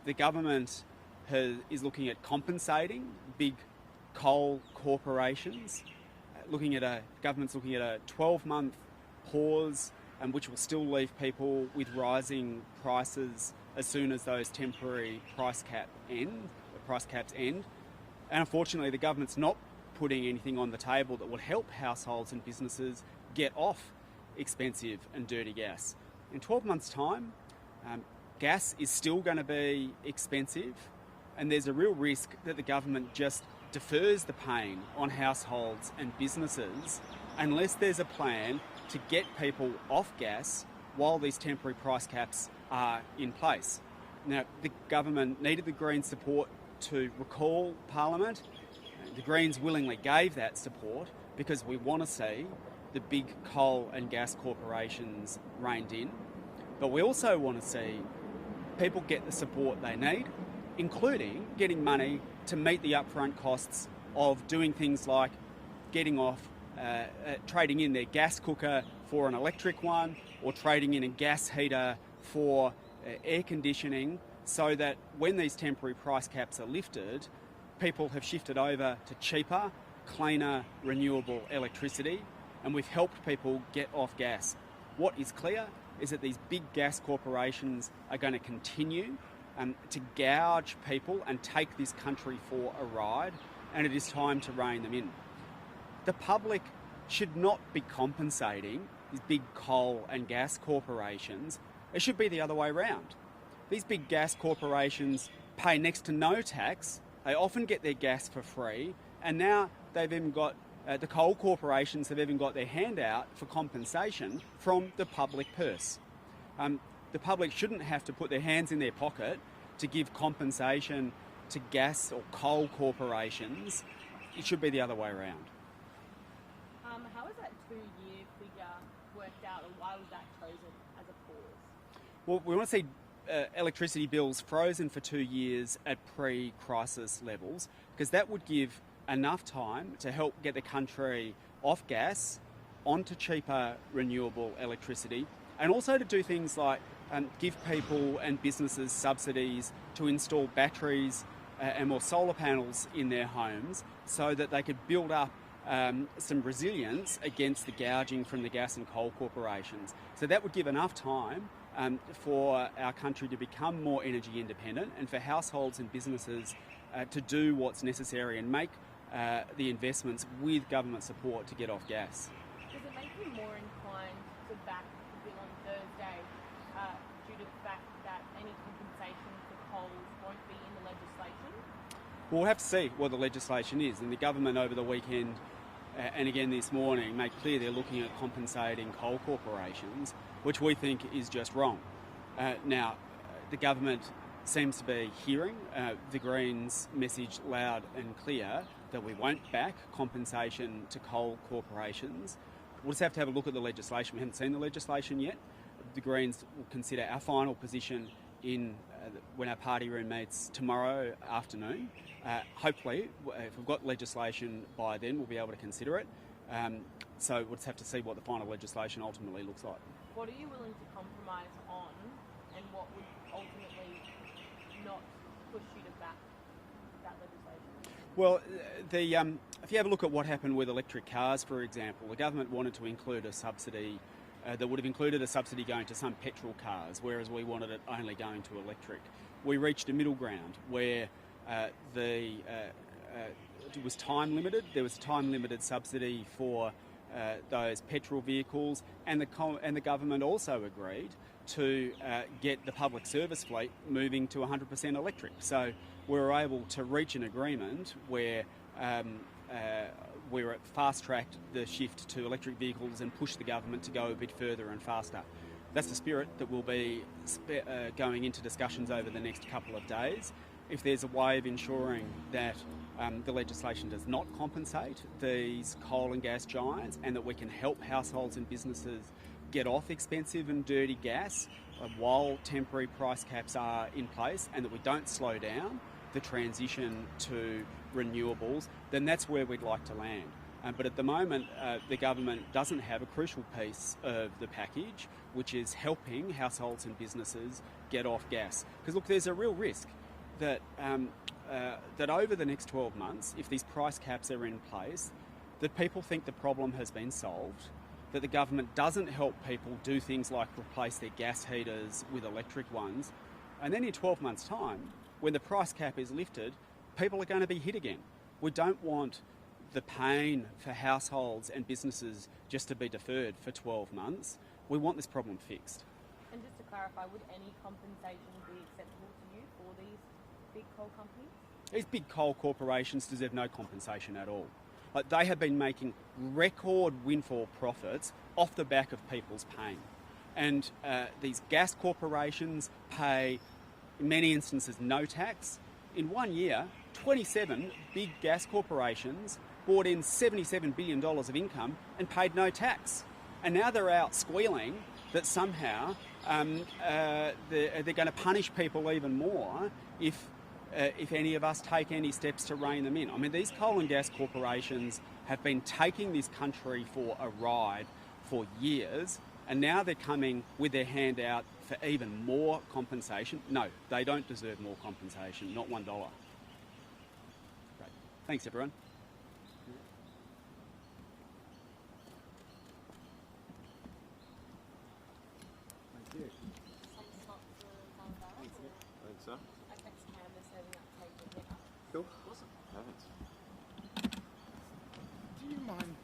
The government is looking at compensating big coal corporations. Government's looking at a 12-month pause, which will still leave people with rising prices as soon as those temporary price caps end. And unfortunately, the government's not putting anything on the table that will help households and businesses get off expensive and dirty gas. In 12 months' time, gas is still going to be expensive, and there's a real risk that the government just defers the pain on households and businesses unless there's a plan to get people off gas while these temporary price caps are in place. Now, the government needed the Greens' support to recall Parliament. The Greens willingly gave that support because we want to see the big coal and gas corporations reined in. But we also want to see people get the support they need, including getting money to meet the upfront costs of doing things like trading in their gas cooker for an electric one, or trading in a gas heater for air conditioning, so that when these temporary price caps are lifted, people have shifted over to cheaper, cleaner, renewable electricity, and we've helped people get off gas. What is clear is that these big gas corporations are going to continue to gouge people and take this country for a ride, and it is time to rein them in. The public should not be compensating these big coal and gas corporations. It should be the other way around. These big gas corporations pay next to no tax, they often get their gas for free, and now they've even got, the coal corporations have even got their hand out for compensation from the public purse. The public shouldn't have to put their hands in their pocket to give compensation to gas or coal corporations. It should be the other way around. How is that 2-year figure worked out, or why was that chosen as a pause? Well, we want to see electricity bills frozen for 2 years at pre-crisis levels, because that would give enough time to help get the country off gas onto cheaper renewable electricity, and also to do things like give people and businesses subsidies to install batteries and more solar panels in their homes, so that they could build up some resilience against the gouging from the gas and coal corporations. So that would give enough time for our country to become more energy independent, and for households and businesses to do what's necessary and make the investments with government support to get off gas. Does it make you more inclined to back the bill on Thursday due to the fact that any compensation for coal won't be in the legislation? Well, we'll have to see what the legislation is, and the government over the weekend and again this morning made clear they're looking at compensating coal corporations, which we think is just wrong. Now, the government seems to be hearing the Greens' message loud and clear that we won't back compensation to coal corporations. We'll just have to have a look at the legislation. We haven't seen the legislation yet. The Greens will consider our final position when our party room meets tomorrow afternoon. Hopefully, if we've got legislation by then, we'll be able to consider it. So we'll just have to see what the final legislation ultimately looks like. What are you willing to compromise on, and what would ultimately not push you to back that legislation? Well, if you have a look at what happened with electric cars, for example, the government wanted to include a subsidy that would have included a subsidy going to some petrol cars, whereas we wanted it only going to electric. We reached a middle ground where it was time limited. There was a time limited subsidy for those petrol vehicles, and the government also agreed to get the public service fleet moving to 100% electric. So we were able to reach an agreement where we were fast-tracked the shift to electric vehicles and pushed the government to go a bit further and faster. That's the spirit that we'll be going into discussions over the next couple of days. If there's a way of ensuring that the legislation does not compensate these coal and gas giants, and that we can help households and businesses get off expensive and dirty gas while temporary price caps are in place, and that we don't slow down the transition to renewables, then that's where we'd like to land. But at the moment, the government doesn't have a crucial piece of the package, which is helping households and businesses get off gas. Because look, there's a real risk that that over the next 12 months, if these price caps are in place, that people think the problem has been solved, that the government doesn't help people do things like replace their gas heaters with electric ones, and then in 12 months' time, when the price cap is lifted, people are going to be hit again. We don't want the pain for households and businesses just to be deferred for 12 months. We want this problem fixed. And just to clarify, would any compensation be acceptable to you for these big coal companies? These big coal corporations deserve no compensation at all. Like, they have been making record windfall profits off the back of people's pain. And these gas corporations pay, in many instances, no tax. In 1 year, 27 big gas corporations brought in $77 billion of income and paid no tax. And now they're out squealing that somehow they're going to punish people even more if any of us take any steps to rein them in. I mean, these coal and gas corporations have been taking this country for a ride for years, and now they're coming with their hand out for even more compensation. No, they don't deserve more compensation, not $1. Great. Thanks, everyone. Thank you. I think so. Okay, so Candace heading up, taking it up. Cool. Awesome. Perfect. Do you mind